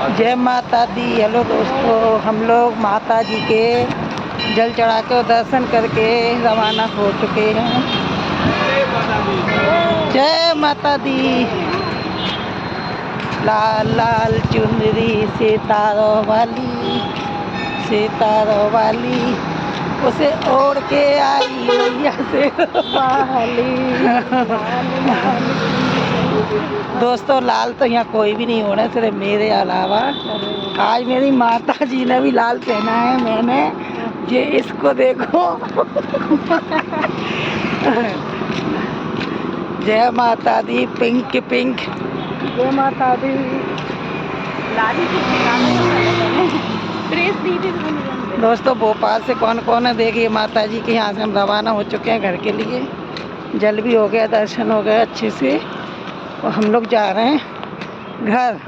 जय माता दी। हेलो दोस्तों, हम लोग माता जी के जल चढ़ा के और दर्शन करके रवाना हो चुके हैं। जय माता दी। लाल लाल चुनरी सितारों वाली उसे ओढ़ के आई मैया से दोस्तों, लाल तो यहाँ कोई भी नहीं होना सिर्फ मेरे अलावा। आज मेरी माता जी ने भी लाल पहना है। मैंने ये इसको देखो। जय माता दी। Pink pink. जय माता दी। लाली दोस्तों, भोपाल से कौन कौन है देखिए माता जी के। यहाँ से हम रवाना हो चुके हैं घर के लिए। जल भी हो गया, दर्शन हो गए अच्छे से और हम लोग जा रहे हैं घर।